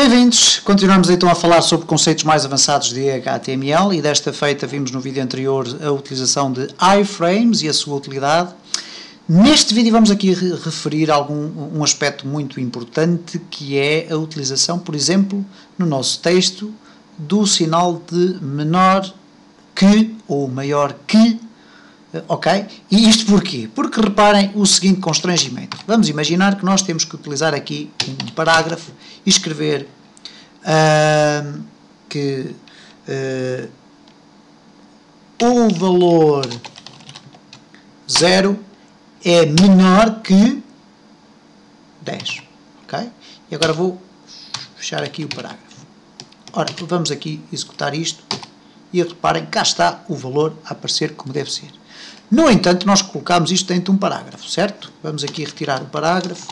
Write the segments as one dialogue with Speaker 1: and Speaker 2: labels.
Speaker 1: Bem-vindos! Continuamos então a falar sobre conceitos mais avançados de HTML e desta feita vimos no vídeo anterior a utilização de iframes e a sua utilidade. Neste vídeo vamos aqui referir um aspecto muito importante que é a utilização, por exemplo, no nosso texto, do sinal de menor que ou maior que, ok? E isto porquê? Porque reparem o seguinte constrangimento. Vamos imaginar que nós temos que utilizar aqui um parágrafo e escrever que o valor 0 é menor que 10, ok? E agora vou fechar aqui o parágrafo. Ora, vamos aqui executar isto e reparem, cá está o valor a aparecer como deve ser. No entanto, nós colocamos isto dentro de um parágrafo, certo? Vamos aqui retirar o parágrafo,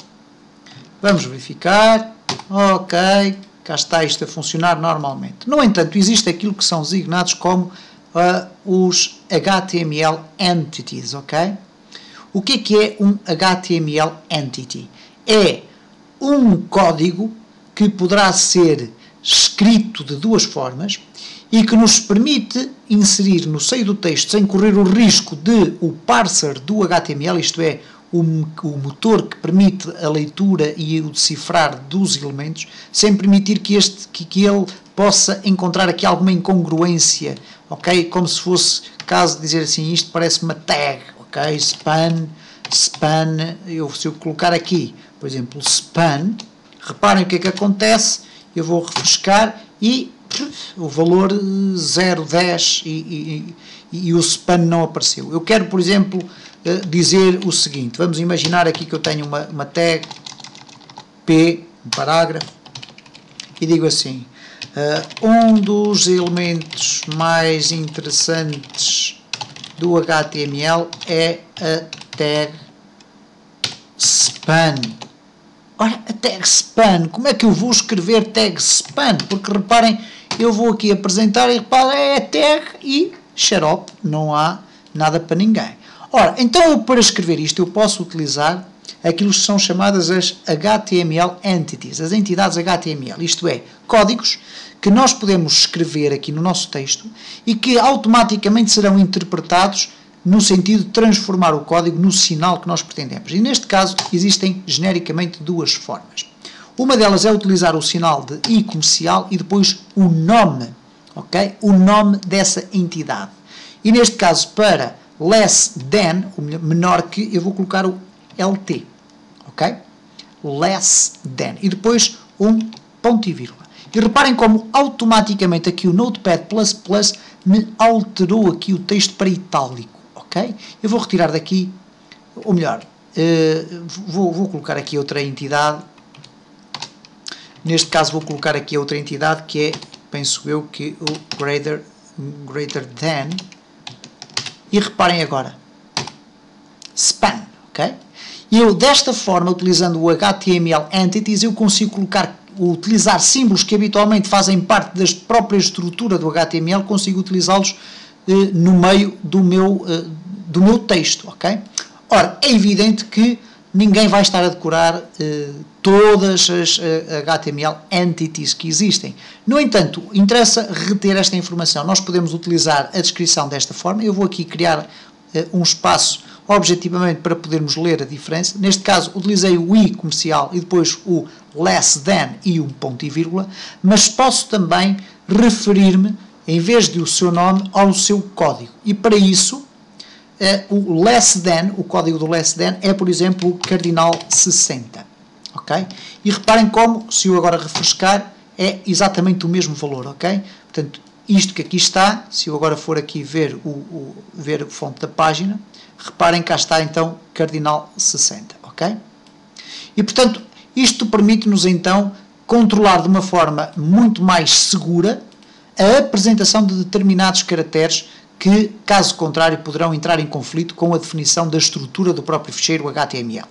Speaker 1: vamos verificar, ok, cá está isto a funcionar normalmente. No entanto, existe aquilo que são designados como os HTML entities, ok? O que é um HTML entity? É um código que poderá ser escrito de duas formas e que nos permite inserir no seio do texto sem correr o risco de o parser do HTML, isto é, o motor que permite a leitura e o decifrar dos elementos, sem permitir que ele possa encontrar aqui alguma incongruência, ok? Como se fosse, caso de dizer assim, isto parece uma tag, ok? Span, se eu colocar aqui, por exemplo, span, reparem o que é que acontece, eu vou refrescar e o valor 0,10 e o span não apareceu. Eu quero, por exemplo, dizer o seguinte, vamos imaginar aqui que eu tenho uma tag P, um parágrafo, e digo assim, um dos elementos mais interessantes do HTML é a tag span. Ora, a tag span, como é que eu vou escrever tag span? Porque reparem, eu vou aqui apresentar e reparem, é tag e xarope, não há nada para ninguém. Ora, então para escrever isto eu posso utilizar aquilo que são chamadas as HTML entities, as entidades HTML, isto é, códigos que nós podemos escrever aqui no nosso texto e que automaticamente serão interpretados no sentido de transformar o código no sinal que nós pretendemos. E neste caso existem genericamente duas formas. Uma delas é utilizar o sinal de i comercial e depois o nome, ok? O nome dessa entidade. E neste caso para less than, o menor que, eu vou colocar o LT, ok? Less than. E depois um ponto e vírgula. E reparem como automaticamente aqui o Notepad++ me alterou aqui o texto para itálico, ok? Eu vou retirar daqui, ou melhor, vou colocar aqui outra entidade. Neste caso vou colocar aqui outra entidade que é, penso eu, que o greater than. E reparem agora, span, ok? E eu, desta forma, utilizando o HTML entities, eu consigo utilizar símbolos que habitualmente fazem parte da própria estrutura do HTML, consigo utilizá-los no meio do meu texto, ok? Ora, é evidente que ninguém vai estar a decorar todas as HTML entities que existem. No entanto, interessa reter esta informação. Nós podemos utilizar a descrição desta forma. Eu vou aqui criar um espaço objetivamente para podermos ler a diferença. Neste caso, utilizei o i comercial e depois o less than e um ponto e vírgula, mas posso também referir-me, em vez de o seu nome, ao seu código. E para isso, o less than, o código do less than é, por exemplo, o cardinal 60, ok? E reparem como, se eu agora refrescar, é exatamente o mesmo valor, ok? Portanto, isto que aqui está, se eu agora for aqui ver a fonte da página, reparem, cá está então cardinal 60, ok? E, portanto, isto permite-nos então controlar de uma forma muito mais segura a apresentação de determinados caracteres que, caso contrário, poderão entrar em conflito com a definição da estrutura do próprio ficheiro HTML.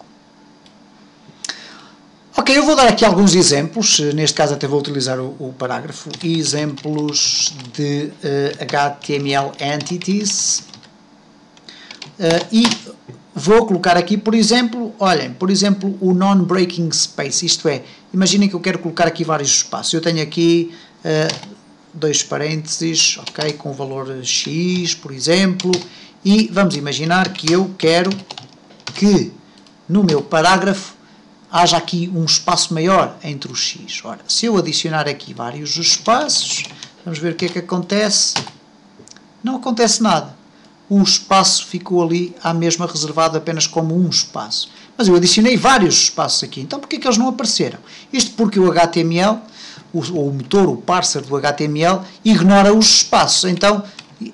Speaker 1: Ok, eu vou dar aqui alguns exemplos, neste caso até vou utilizar o parágrafo, exemplos de HTML entities, e vou colocar aqui, por exemplo, olhem, por exemplo, o non-breaking space, isto é, imaginem que eu quero colocar aqui vários espaços. Eu tenho aqui 2 parênteses, ok, com o valor X, por exemplo, e vamos imaginar que eu quero que no meu parágrafo haja aqui um espaço maior entre os X. Ora, se eu adicionar aqui vários espaços, vamos ver o que é que acontece. Não acontece nada. O espaço ficou ali à mesma reservado apenas como um espaço. Mas eu adicionei vários espaços aqui. Então porquê que eles não apareceram? Isto porque o HTML, o motor, o parser do HTML, ignora os espaços. Então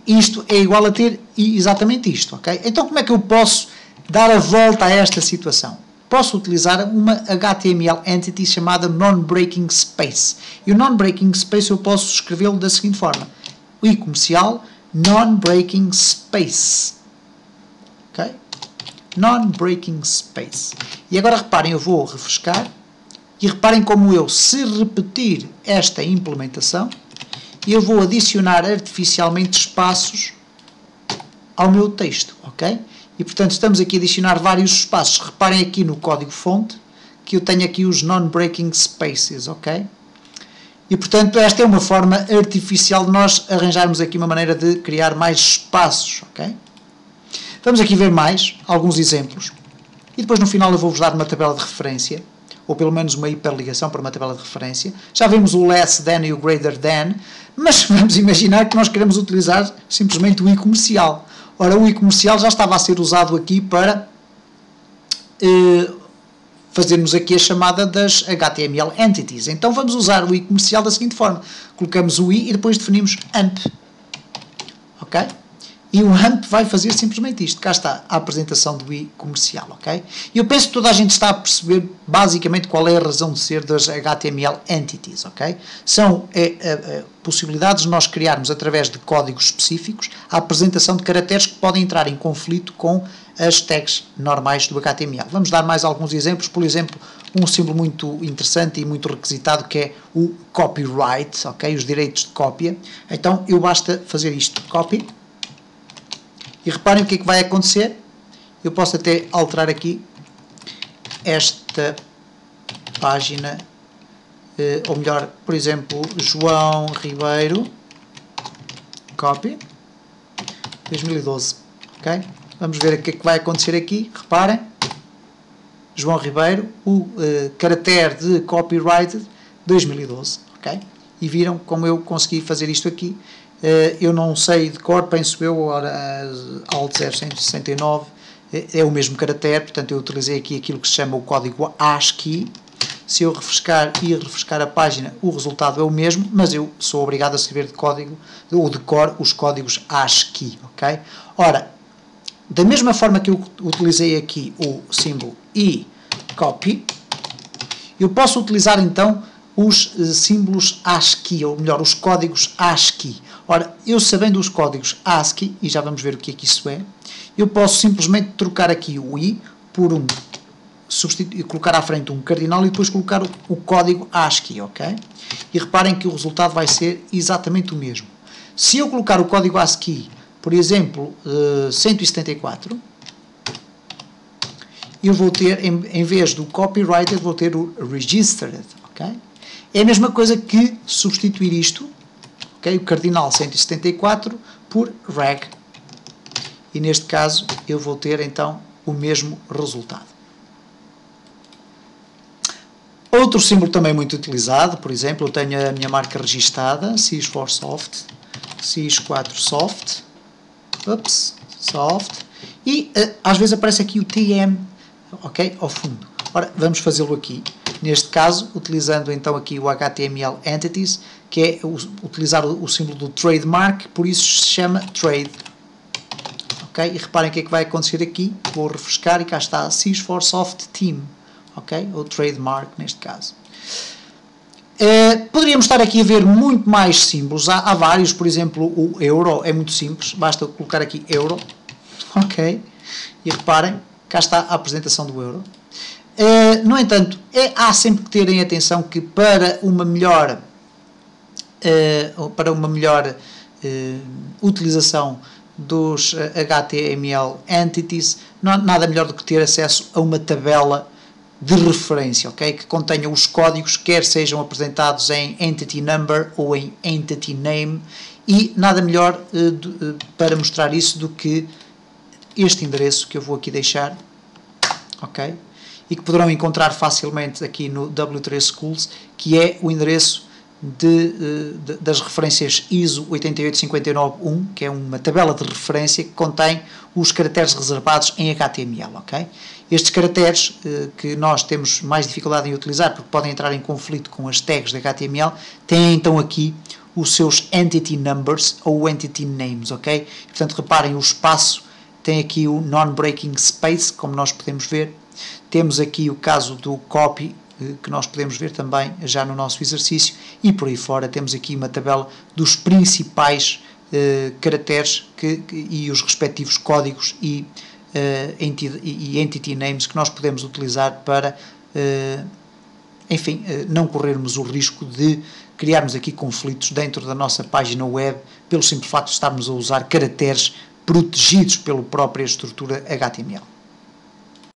Speaker 1: isto é igual a ter exatamente isto. Okay? Então como é que eu posso dar a volta a esta situação? Posso utilizar uma HTML entity chamada non-breaking space. E o non-breaking space eu posso escrevê-lo da seguinte forma. O comercial non-breaking space. Ok? Non-breaking space. E agora reparem, eu vou refrescar. E reparem como eu, se repetir esta implementação, eu vou adicionar artificialmente espaços ao meu texto. Ok? E, portanto, estamos aqui a adicionar vários espaços. Reparem aqui no código-fonte que eu tenho aqui os non-breaking spaces, ok? E, portanto, esta é uma forma artificial de nós arranjarmos aqui uma maneira de criar mais espaços, ok? Vamos aqui ver mais alguns exemplos. E depois, no final, eu vou-vos dar uma tabela de referência, ou pelo menos uma hiperligação para uma tabela de referência. Já vimos o less than e o greater than, mas vamos imaginar que nós queremos utilizar simplesmente o comercial. Ora, o comercial já estava a ser usado aqui para fazermos aqui a chamada das HTML entities. Então vamos usar o comercial da seguinte forma. Colocamos o e depois definimos AMP. Ok? E o AMP vai fazer simplesmente isto. Cá está a apresentação do comercial. Ok? E eu penso que toda a gente está a perceber basicamente qual é a razão de ser das HTML entities. Ok? São possibilidades de nós criarmos através de códigos específicos a apresentação de caracteres que podem entrar em conflito com as tags normais do HTML. Vamos dar mais alguns exemplos. Por exemplo, um símbolo muito interessante e muito requisitado que é o copyright, ok? Os direitos de cópia. Então, eu basta fazer isto, copy, e reparem o que é que vai acontecer. Eu posso até alterar aqui esta página, ou melhor, por exemplo, João Ribeiro, copy, 2012, ok? Vamos ver o que é que vai acontecer aqui. Reparem, João Ribeiro, o caractere de copyright 2012, ok? E viram como eu consegui fazer isto aqui. Eu não sei de cor, penso eu, ora, Alt 0169 é o mesmo caractere, portanto eu utilizei aqui aquilo que se chama o código ASCII. Se eu refrescar e refrescar a página, o resultado é o mesmo, mas eu sou obrigado a saber de código, ou de cor, os códigos ASCII, ok? Ora, da mesma forma que eu utilizei aqui o símbolo e copy, eu posso utilizar então os símbolos ASCII, ou melhor, os códigos ASCII. Ora, eu sabendo os códigos ASCII, e já vamos ver o que é que isso é, eu posso simplesmente trocar aqui o i por um, colocar à frente um cardinal e depois colocar o código ASCII, ok? E reparem que o resultado vai ser exatamente o mesmo. Se eu colocar o código ASCII, por exemplo, 174, eu vou ter, em vez do copyrighted, vou ter o registered, ok? É a mesma coisa que substituir isto, ok? O cardinal 174 por reg. E neste caso eu vou ter então o mesmo resultado. Outro símbolo também muito utilizado, por exemplo, eu tenho a minha marca registada, Cis4Soft, Cis4Soft, soft, e às vezes aparece aqui o TM, ok, ao fundo. Ora, vamos fazê-lo aqui. Neste caso, utilizando então aqui o HTML Entities, que é utilizar o símbolo do trademark, por isso se chama trade. Ok? E reparem o que é que vai acontecer aqui. Vou refrescar e cá está Cis4Soft Team. Ok? Ou trademark neste caso. Poderíamos estar aqui a ver muito mais símbolos. Há vários, por exemplo, o euro é muito simples. Basta colocar aqui euro. Ok? E reparem, cá está a apresentação do euro. No entanto, há sempre que terem atenção que para uma melhor utilização dos HTML entities, não há nada melhor do que ter acesso a uma tabela de referência, ok? Que contenha os códigos, quer sejam apresentados em Entity Number ou em Entity Name, e nada melhor para mostrar isso do que este endereço que eu vou aqui deixar, ok? E que poderão encontrar facilmente aqui no W3 Schools, que é o endereço das referências ISO 88591, que é uma tabela de referência que contém os caracteres reservados em HTML, ok? Estes caracteres que nós temos mais dificuldade em utilizar porque podem entrar em conflito com as tags de HTML, têm então aqui os seus Entity Numbers ou Entity Names, ok? Portanto, reparem, o espaço tem aqui o Non-Breaking Space, como nós podemos ver. Temos aqui o caso do Copy, que nós podemos ver também já no nosso exercício, e por aí fora temos aqui uma tabela dos principais caracteres e os respectivos códigos e entity names que nós podemos utilizar para, enfim, não corrermos o risco de criarmos aqui conflitos dentro da nossa página web pelo simples facto de estarmos a usar caracteres protegidos pela própria estrutura HTML.